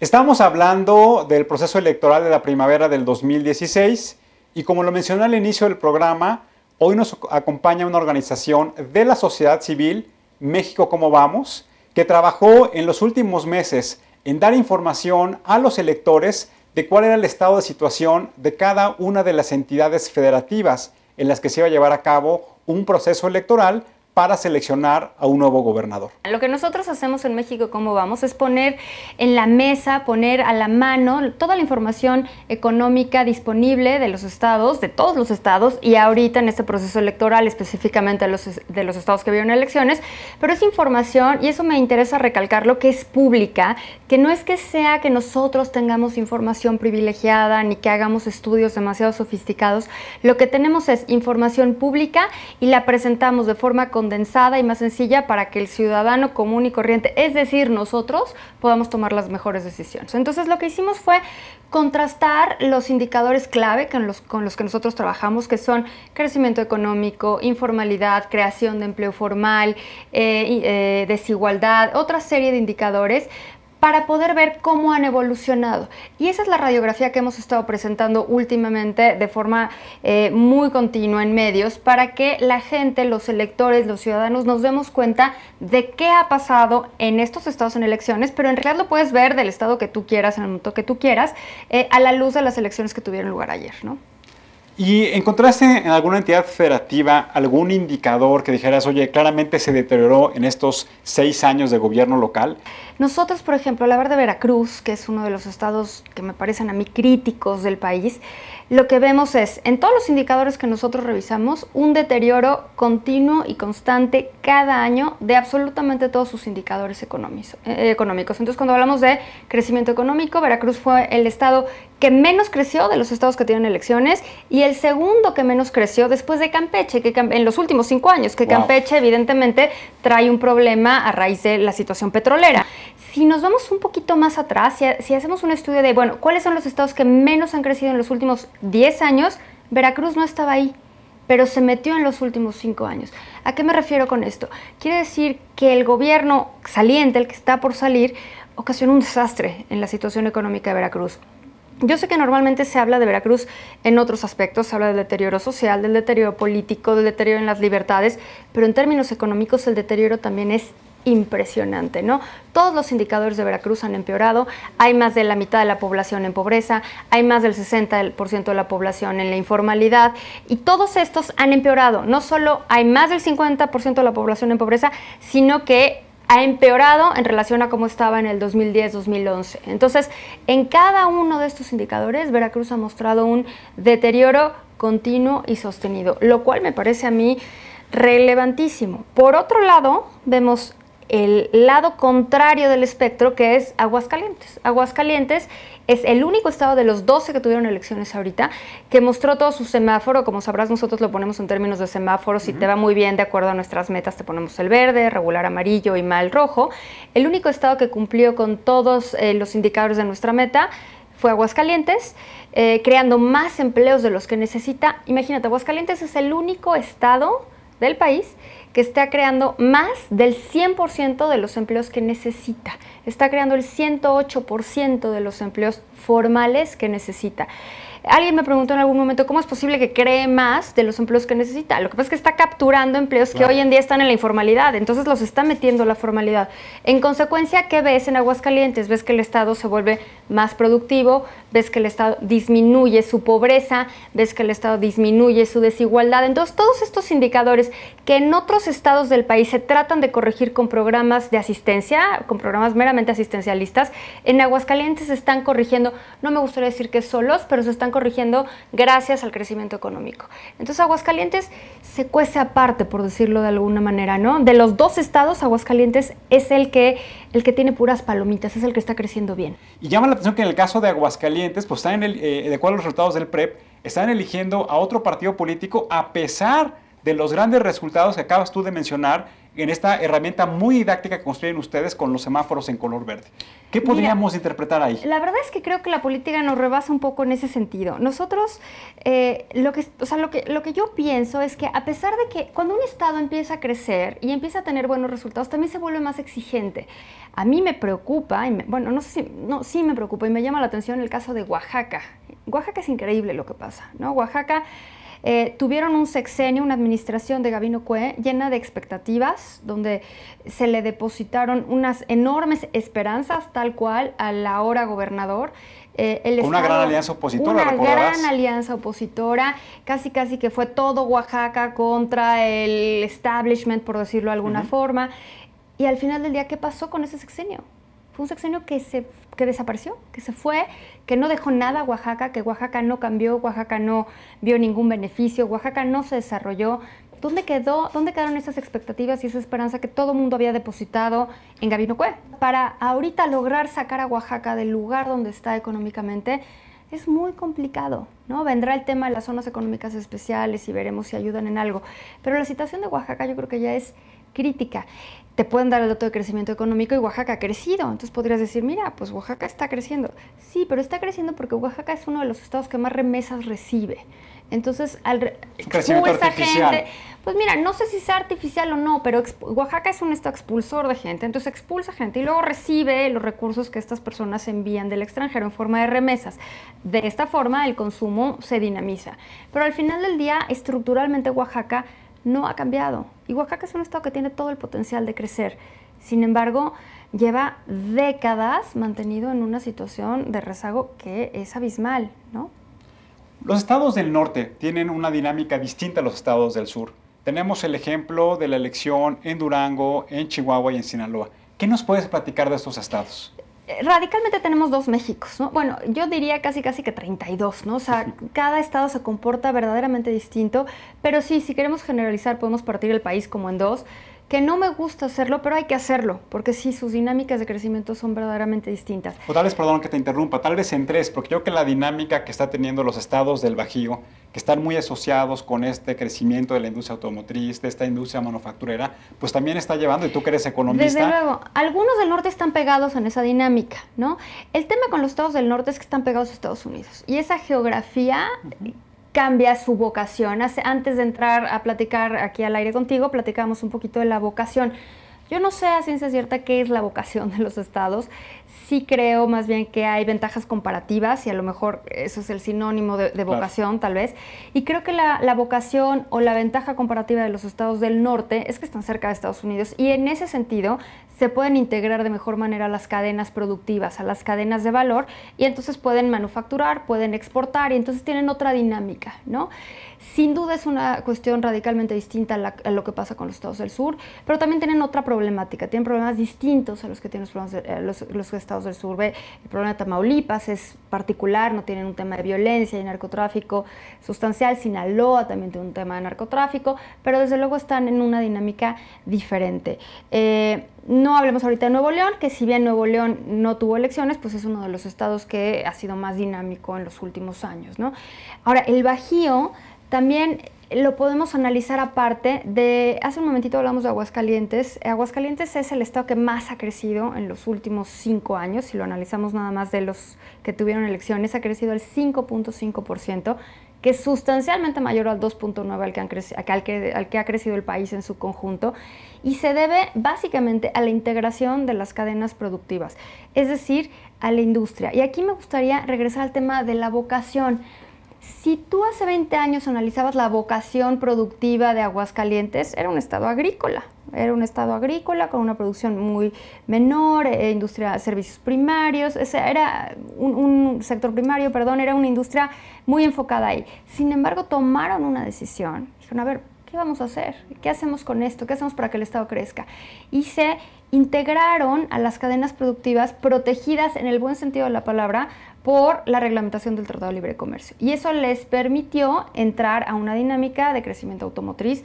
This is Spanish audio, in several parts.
Estamos hablando del proceso electoral de la primavera del 2016 y como lo mencioné al inicio del programa, hoy nos acompaña una organización de la sociedad civil, México Cómo Vamos, que trabajó en los últimos meses en dar información a los electores de cuál era el estado de situación de cada una de las entidades federativas en las que se iba a llevar a cabo un proceso electoral para seleccionar a un nuevo gobernador. Lo que nosotros hacemos en México Cómo Vamos es poner en la mesa, poner a la mano toda la información económica disponible de los estados, de todos los estados, y ahorita en este proceso electoral específicamente de los estados que vieron elecciones, pero es información, y eso me interesa recalcarlo, que es pública, que no es que sea que nosotros tengamos información privilegiada ni que hagamos estudios demasiado sofisticados. Lo que tenemos es información pública y la presentamos de forma condensada y más sencilla para que el ciudadano común y corriente, es decir, nosotros, podamos tomar las mejores decisiones. Entonces lo que hicimos fue contrastar los indicadores clave con los que nosotros trabajamos, que son crecimiento económico, informalidad, creación de empleo formal, desigualdad, otra serie de indicadores, para poder ver cómo han evolucionado. Y esa es la radiografía que hemos estado presentando últimamente de forma muy continua en medios, para que la gente, los electores, los ciudadanos, nos demos cuenta de qué ha pasado en estos estados en elecciones, pero en realidad lo puedes ver del estado que tú quieras, en el momento que tú quieras, a la luz de las elecciones que tuvieron lugar ayer, ¿no? ¿Y encontraste en alguna entidad federativa algún indicador que dijeras, oye, claramente se deterioró en estos 6 años de gobierno local? Nosotros, por ejemplo, al hablar de Veracruz, que es uno de los estados que me parecen a mí críticos del país, lo que vemos es, en todos los indicadores que nosotros revisamos, un deterioro continuo y constante cada año de absolutamente todos sus indicadores económicos. Entonces, cuando hablamos de crecimiento económico, Veracruz fue el estado que menos creció de los estados que tienen elecciones y el segundo que menos creció después de Campeche, que en los últimos 5 años, que Campeche evidentemente trae un problema a raíz de la situación petrolera. Si nos vamos un poquito más atrás, si hacemos un estudio de, bueno, ¿cuáles son los estados que menos han crecido en los últimos 10 años? Veracruz no estaba ahí, pero se metió en los últimos 5 años. ¿A qué me refiero con esto? Quiere decir que el gobierno saliente, el que está por salir, ocasionó un desastre en la situación económica de Veracruz. Yo sé que normalmente se habla de Veracruz en otros aspectos, se habla del deterioro social, del deterioro político, del deterioro en las libertades, pero en términos económicos el deterioro también es impresionante, ¿no? Todos los indicadores de Veracruz han empeorado, hay más de la mitad de la población en pobreza, hay más del 60% de la población en la informalidad y todos estos han empeorado. No solo hay más del 50% de la población en pobreza, sino que ha empeorado en relación a cómo estaba en el 2010-2011. Entonces, en cada uno de estos indicadores, Veracruz ha mostrado un deterioro continuo y sostenido, lo cual me parece a mí relevantísimo. Por otro lado, vemos el lado contrario del espectro, que es Aguascalientes. Aguascalientes es el único estado de los 12 que tuvieron elecciones ahorita que mostró todo su semáforo. Como sabrás, nosotros lo ponemos en términos de semáforos. Si te va muy bien de acuerdo a nuestras metas, te ponemos el verde, regular amarillo y mal rojo. El único estado que cumplió con todos los indicadores de nuestra meta fue Aguascalientes, creando más empleos de los que necesita. Imagínate, Aguascalientes es el único estado del país que está creando más del 100% de los empleos que necesita. Está creando el 108% de los empleos formales que necesita. Alguien me preguntó en algún momento cómo es posible que cree más de los empleos que necesita. Lo que pasa es que está capturando empleos que hoy en día están en la informalidad, entonces los está metiendo a la formalidad. En consecuencia, ¿qué ves en Aguascalientes? Ves que el Estado se vuelve más productivo, ves que el Estado disminuye su pobreza, ves que el Estado disminuye su desigualdad. Entonces, todos estos indicadores que en otros estados del país se tratan de corregir con programas de asistencia, con programas meramente asistencialistas, en Aguascalientes se están corrigiendo, no me gustaría decir que solos, pero se están corrigiendo gracias al crecimiento económico. Entonces Aguascalientes se cuece aparte, por decirlo de alguna manera, ¿no? De los 2 estados, Aguascalientes es el que tiene puras palomitas, es el que está creciendo bien. Y llama la atención que en el caso de Aguascalientes, pues están de acuerdo a los resultados del PREP, están eligiendo a otro partido político a pesar de los grandes resultados que acabas tú de mencionar en esta herramienta muy didáctica que construyen ustedes con los semáforos en color verde. ¿Qué podríamos interpretar ahí? La verdad es que creo que la política nos rebasa un poco en ese sentido. Nosotros, lo que yo pienso es que a pesar de que cuando un estado empieza a crecer y empieza a tener buenos resultados, también se vuelve más exigente. A mí me preocupa, sí me preocupa y me llama la atención el caso de Oaxaca. Oaxaca es increíble lo que pasa, ¿no? Oaxaca tuvieron un sexenio, una administración de Gabino Cue llena de expectativas, donde se le depositaron unas enormes esperanzas, tal cual, al ahora gobernador. Una gran alianza opositora, Una recordarás. gran alianza opositora, casi que fue todo Oaxaca contra el establishment, por decirlo de alguna forma. Y al final del día, ¿qué pasó con ese sexenio? Fue un sexenio que desapareció, que se fue, que no dejó nada a Oaxaca, que Oaxaca no cambió, Oaxaca no vio ningún beneficio, Oaxaca no se desarrolló. ¿Dónde quedaron esas expectativas y esa esperanza que todo el mundo había depositado en Gabino Cue? Para ahorita lograr sacar a Oaxaca del lugar donde está económicamente, es muy complicado, ¿no? Vendrá el tema de las zonas económicas especiales y veremos si ayudan en algo. Pero la situación de Oaxaca yo creo que ya es crítica. Te pueden dar el dato de crecimiento económico y Oaxaca ha crecido. Entonces podrías decir, mira, pues Oaxaca está creciendo. Sí, pero está creciendo porque Oaxaca es uno de los estados que más remesas recibe. Entonces, crecimiento artificial. Gente, pues mira, no sé si sea artificial o no, pero Oaxaca es un estado expulsor de gente, entonces expulsa gente y luego recibe los recursos que estas personas envían del extranjero en forma de remesas. De esta forma, el consumo se dinamiza. Pero al final del día, estructuralmente Oaxaca no ha cambiado. Y Oaxaca es un estado que tiene todo el potencial de crecer. Sin embargo, lleva décadas mantenido en una situación de rezago que es abismal, ¿no? Los estados del norte tienen una dinámica distinta a los estados del sur. Tenemos el ejemplo de la elección en Durango, en Chihuahua y en Sinaloa. ¿Qué nos puedes platicar de estos estados? Radicalmente tenemos dos Méxicos, ¿no? Bueno, yo diría casi que 32, ¿no? O sea, cada estado se comporta verdaderamente distinto, pero sí, si queremos generalizar, podemos partir el país como en dos, que no me gusta hacerlo, pero hay que hacerlo, porque sí, sus dinámicas de crecimiento son verdaderamente distintas. O tal vez, perdón que te interrumpa, tal vez en tres, porque yo creo que la dinámica que está teniendo los estados del Bajío, que están muy asociados con este crecimiento de la industria automotriz, de esta industria manufacturera, pues también está llevando, y tú que eres economista. Desde luego, algunos del norte están pegados en esa dinámica, ¿no? El tema con los estados del norte es que están pegados a Estados Unidos, y esa geografía cambia su vocación. Antes de entrar a platicar aquí al aire contigo, platicamos un poquito de la vocación. Yo no sé a ciencia cierta qué es la vocación de los estados. Sí creo más bien que hay ventajas comparativas y a lo mejor eso es el sinónimo de vocación, claro, tal vez. Y creo que la vocación o la ventaja comparativa de los estados del norte es que están cerca de Estados Unidos y en ese sentido se pueden integrar de mejor manera a las cadenas productivas, a las cadenas de valor y entonces pueden manufacturar, pueden exportar y entonces tienen otra dinámica, ¿no? Sin duda es una cuestión radicalmente distinta a lo que pasa con los estados del sur, pero también tienen otra problemática, tienen problemas distintos a los que tienen los estados del sur. El problema de Tamaulipas es particular, no tienen un tema de violencia y narcotráfico sustancial. Sinaloa también tiene un tema de narcotráfico, pero desde luego están en una dinámica diferente. No hablemos ahorita de Nuevo León, que si bien Nuevo León no tuvo elecciones, pues es uno de los estados que ha sido más dinámico en los últimos años, ¿no? Ahora, el Bajío también lo podemos analizar aparte de, hace un momentito hablamos de Aguascalientes. Aguascalientes es el estado que más ha crecido en los últimos 5 años, si lo analizamos nada más de los que tuvieron elecciones, ha crecido el 5.5%, que es sustancialmente mayor al 2.9% al que ha crecido el país en su conjunto, y se debe básicamente a la integración de las cadenas productivas, es decir, a la industria. Y aquí me gustaría regresar al tema de la vocación. Si tú hace 20 años analizabas la vocación productiva de Aguascalientes, era un estado agrícola con una producción muy menor, industria, servicios primarios, era un sector primario, perdón, era una industria muy enfocada ahí. Sin embargo, tomaron una decisión, dijeron, a ver, ¿qué vamos a hacer? ¿Qué hacemos con esto? ¿Qué hacemos para que el estado crezca? Y se integraron a las cadenas productivas protegidas en el buen sentido de la palabra por la reglamentación del Tratado de Libre Comercio. Y eso les permitió entrar a una dinámica de crecimiento automotriz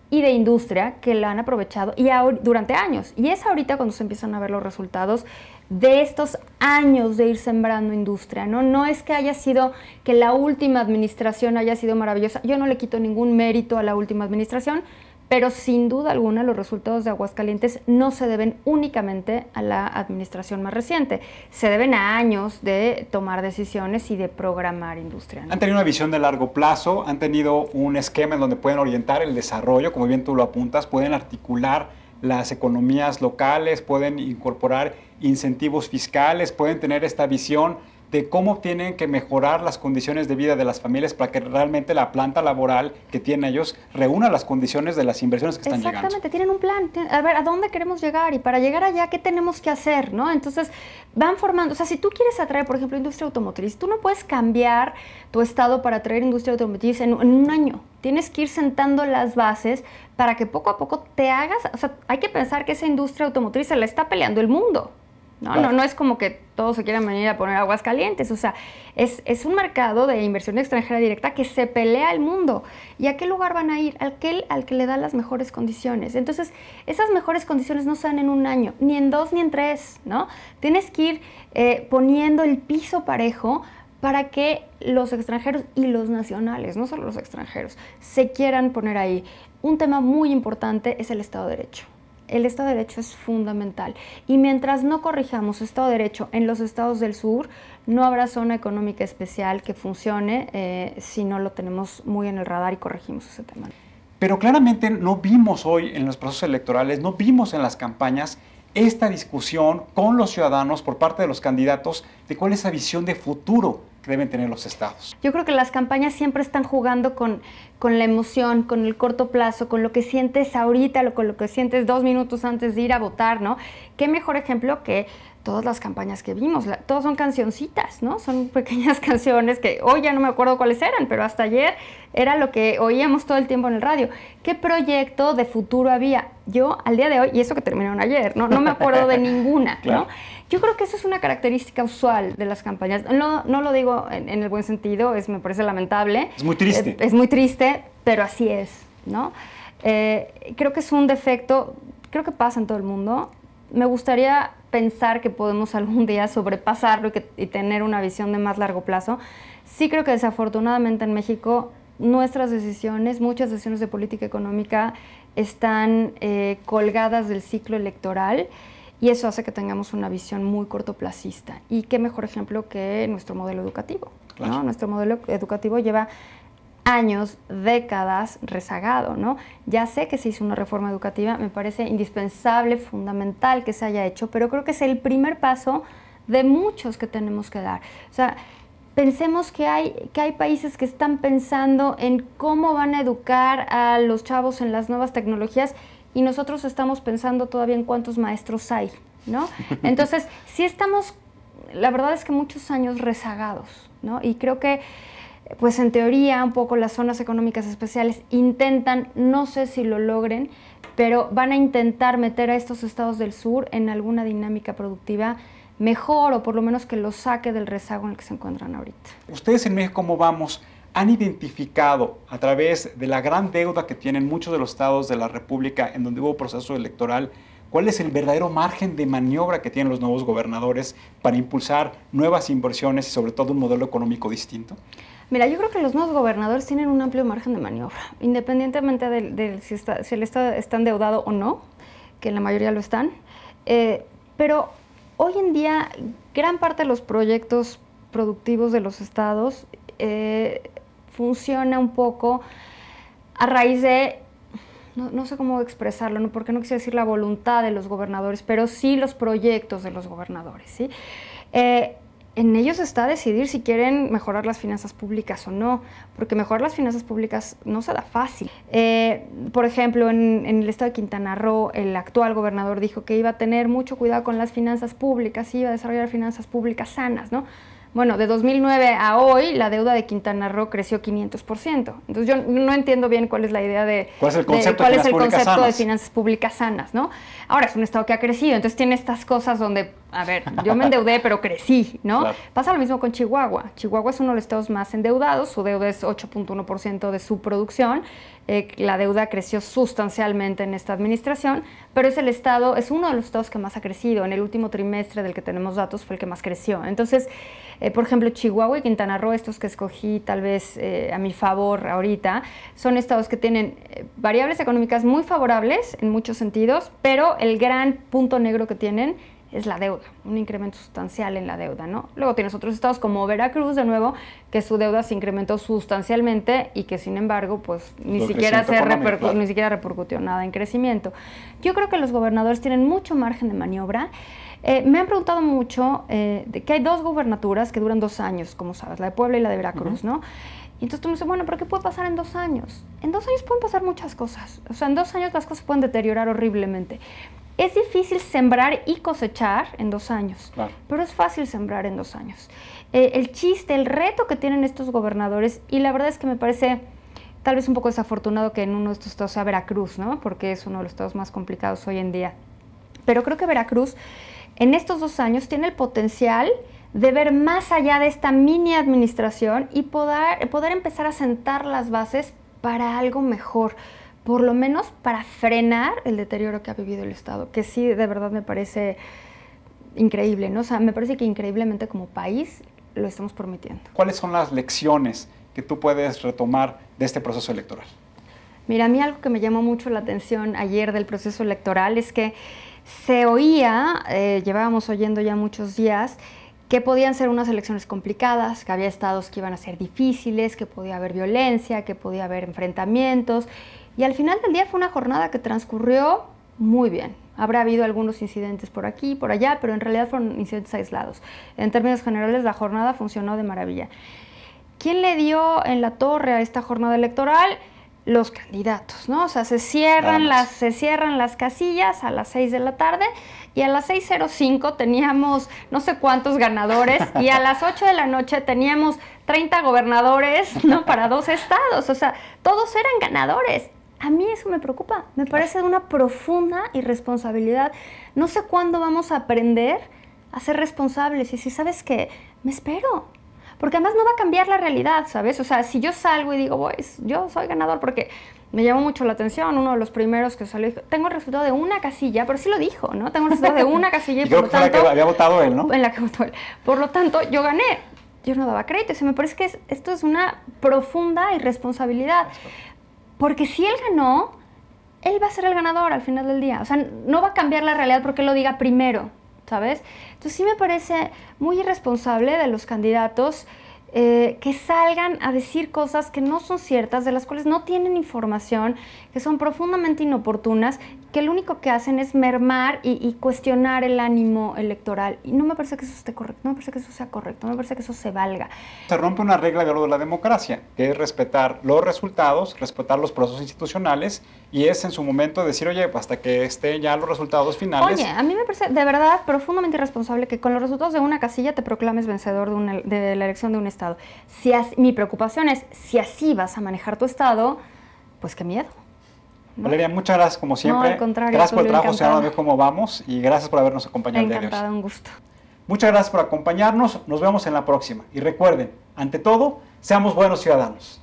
y de industria que la han aprovechado durante años. Y es ahorita cuando se empiezan a ver los resultados de estos años de ir sembrando industria, ¿no? No es que haya sido que la última administración haya sido maravillosa. Yo no le quito ningún mérito a la última administración, pero sin duda alguna los resultados de Aguascalientes no se deben únicamente a la administración más reciente, se deben a años de tomar decisiones y de programar industria, ¿no? Han tenido una visión de largo plazo, han tenido un esquema en donde pueden orientar el desarrollo, como bien tú lo apuntas, pueden articular las economías locales, pueden incorporar incentivos fiscales, pueden tener esta visión de cómo tienen que mejorar las condiciones de vida de las familias para que realmente la planta laboral que tienen ellos reúna las condiciones de las inversiones que están llegando. Exactamente, tienen un plan, a ver, ¿a dónde queremos llegar? Y para llegar allá, ¿qué tenemos que hacer? ¿No? Entonces, van formando, o sea, si tú quieres atraer, por ejemplo, industria automotriz, tú no puedes cambiar tu estado para atraer industria automotriz en un año. Tienes que ir sentando las bases para que poco a poco te hagas, o sea, hay que pensar que esa industria automotriz se la está peleando el mundo. No, claro. No es como que todos se quieran venir a poner Aguascalientes, o sea, es un mercado de inversión extranjera directa que se pelea el mundo. ¿Y a qué lugar van a ir? Al que le da las mejores condiciones. Entonces, esas mejores condiciones no se dan en un año, ni en 2, ni en 3, ¿no? Tienes que ir poniendo el piso parejo para que los extranjeros y los nacionales, no solo los extranjeros, se quieran poner ahí. Un tema muy importante es el Estado de Derecho. El Estado de Derecho es fundamental y mientras no corrijamos Estado de Derecho en los estados del sur, no habrá zona económica especial que funcione si no lo tenemos muy en el radar y corregimos ese tema. Pero claramente no vimos hoy en los procesos electorales, no vimos en las campañas esta discusión con los ciudadanos por parte de los candidatos de cuál es esa visión de futuro que deben tener los estados. Yo creo que las campañas siempre están jugando con la emoción, con el corto plazo, con lo que sientes ahorita, con lo que sientes 2 minutos antes de ir a votar, ¿no? Qué mejor ejemplo que todas las campañas que vimos, todas son cancioncitas, ¿no? Son pequeñas canciones que hoy ya no me acuerdo cuáles eran, pero hasta ayer era lo que oíamos todo el tiempo en el radio. ¿Qué proyecto de futuro había? Yo, al día de hoy, y eso que terminaron ayer, no me acuerdo de ninguna, claro. ¿no? Yo creo que eso es una característica usual de las campañas. No lo digo en el buen sentido, me parece lamentable. Es muy triste. Es muy triste, pero así es, ¿no? Creo que es un defecto, creo que pasa en todo el mundo. Me gustaría pensar que podemos algún día sobrepasarlo y tener una visión de más largo plazo. Sí creo que desafortunadamente en México nuestras decisiones, muchas decisiones de política económica están colgadas del ciclo electoral y eso hace que tengamos una visión muy cortoplacista. Y qué mejor ejemplo que nuestro modelo educativo, claro. ¿no? Nuestro modelo educativo lleva años, décadas rezagado, ¿no? Ya sé que se hizo una reforma educativa, me parece indispensable, fundamental que se haya hecho, pero creo que es el primer paso de muchos que tenemos que dar. O sea, pensemos que hay países que están pensando en cómo van a educar a los chavos en las nuevas tecnologías y nosotros estamos pensando todavía en cuántos maestros hay, ¿no? Entonces, sí estamos, la verdad es que muchos años rezagados, ¿no? Y creo que pues en teoría un poco las zonas económicas especiales intentan, no sé si lo logren, pero van a intentar meter a estos estados del sur en alguna dinámica productiva mejor o por lo menos que los saque del rezago en el que se encuentran ahorita. Ustedes en México, ¿cómo vamos? ¿Han identificado a través de la gran deuda que tienen muchos de los estados de la República en donde hubo proceso electoral, cuál es el verdadero margen de maniobra que tienen los nuevos gobernadores para impulsar nuevas inversiones y sobre todo un modelo económico distinto? Mira, yo creo que los nuevos gobernadores tienen un amplio margen de maniobra, independientemente de si el Estado está endeudado o no, que en la mayoría lo están. Pero hoy en día, gran parte de los proyectos productivos de los estados funciona un poco a raíz de, no sé cómo expresarlo, ¿no? Porque no quisiera decir la voluntad de los gobernadores, pero sí los proyectos de los gobernadores, ¿sí? En ellos está decidir si quieren mejorar las finanzas públicas o no, porque mejorar las finanzas públicas no se da fácil. Por ejemplo, en el estado de Quintana Roo, el actual gobernador dijo que iba a tener mucho cuidado con las finanzas públicas, iba a desarrollar finanzas públicas sanas, ¿no? Bueno, de 2009 a hoy, la deuda de Quintana Roo creció 500%. Entonces, yo no entiendo bien cuál es la idea de... ¿Cuál es el concepto de finanzas públicas finanzas públicas sanas, ¿no? Ahora, es un estado que ha crecido, entonces tiene estas cosas donde a ver, yo me endeudé, pero crecí, ¿no? Claro. Pasa lo mismo con Chihuahua. Chihuahua es uno de los estados más endeudados, su deuda es 8.1% de su producción, la deuda creció sustancialmente en esta administración, pero es uno de los estados que más ha crecido. En el último trimestre del que tenemos datos fue el que más creció. Entonces, por ejemplo, Chihuahua y Quintana Roo, estos que escogí tal vez a mi favor ahorita, son estados que tienen variables económicas muy favorables en muchos sentidos, pero el gran punto negro que tienen es la deuda, un incremento sustancial en la deuda, ¿no? Luego tienes otros estados como Veracruz, de nuevo, que su deuda se incrementó sustancialmente y que, sin embargo, pues ni siquiera repercutió nada en crecimiento. Yo creo que los gobernadores tienen mucho margen de maniobra. Me han preguntado mucho de que hay 2 gubernaturas que duran 2 años, como sabes, la de Puebla y la de Veracruz, ¿no? Y entonces tú me dices, bueno, ¿pero qué puede pasar en 2 años? En 2 años pueden pasar muchas cosas. O sea, en 2 años las cosas pueden deteriorar horriblemente. Es difícil sembrar y cosechar en 2 años, claro, pero es fácil sembrar en 2 años. El chiste, el reto que tienen estos gobernadores, y la verdad es que me parece tal vez un poco desafortunado que en uno de estos estados sea Veracruz, ¿no? Porque es uno de los estados más complicados hoy en día. Pero creo que Veracruz en estos 2 años tiene el potencial de ver más allá de esta mini administración y poder empezar a sentar las bases para algo mejor, por lo menos para frenar el deterioro que ha vivido el Estado, que sí, de verdad me parece increíble, ¿no? O sea, me parece que increíblemente como país lo estamos permitiendo. ¿Cuáles son las lecciones que tú puedes retomar de este proceso electoral? Mira, a mí algo que me llamó mucho la atención ayer del proceso electoral es que se oía, llevábamos oyendo ya muchos días, que podían ser unas elecciones complicadas, que había estados que iban a ser difíciles, que podía haber violencia, que podía haber enfrentamientos. Y al final del día fue una jornada que transcurrió muy bien. Habrá habido algunos incidentes por aquí, por allá, pero en realidad fueron incidentes aislados. En términos generales, la jornada funcionó de maravilla. ¿Quién le dio en la torre a esta jornada electoral? Los candidatos, ¿no? O sea, se cierran las casillas a las 6 de la tarde y a las 6:05 teníamos no sé cuántos ganadores y a las 8 de la noche teníamos 30 gobernadores, ¿no? Para 2 estados. O sea, todos eran ganadores. A mí eso me preocupa, me parece de una profunda irresponsabilidad. No sé cuándo vamos a aprender a ser responsables y si sabes que me espero, porque además no va a cambiar la realidad, ¿sabes? O sea, si yo salgo y digo, pues, yo soy ganador, porque me llamó mucho la atención, uno de los primeros que salió, tengo el resultado de una casilla, pero sí lo dijo, ¿no? Tengo el resultado de una casilla y creo por lo que tanto... fue la que había votado él, ¿no? En la que votó él. Por lo tanto, yo gané. Yo no daba crédito. Y me parece que esto es una profunda irresponsabilidad. Porque si él ganó, él va a ser el ganador al final del día. O sea, no va a cambiar la realidad porque él lo diga primero, ¿sabes? Entonces sí me parece muy irresponsable de los candidatos que salgan a decir cosas que no son ciertas, de las cuales no tienen información, que son profundamente inoportunas, que lo único que hacen es mermar y cuestionar el ánimo electoral. Y no me parece que eso esté correcto, no me parece que eso sea correcto, no me parece que eso se valga. Se rompe una regla de oro de la democracia, que es respetar los resultados, respetar los procesos institucionales, y es en su momento decir, oye, hasta que estén ya los resultados finales. Oye, a mí me parece de verdad profundamente irresponsable que con los resultados de una casilla te proclames vencedor de la elección de un estado. Mi preocupación es, si así vas a manejar tu estado, pues qué miedo, ¿no? Valeria, muchas gracias como siempre. No, al contrario, gracias por el trabajo, encantada. señora, cómo vamos, y gracias por habernos acompañado el día de hoy. Encantada, un gusto. Muchas gracias por acompañarnos, nos vemos en la próxima. Y recuerden, ante todo, seamos buenos ciudadanos.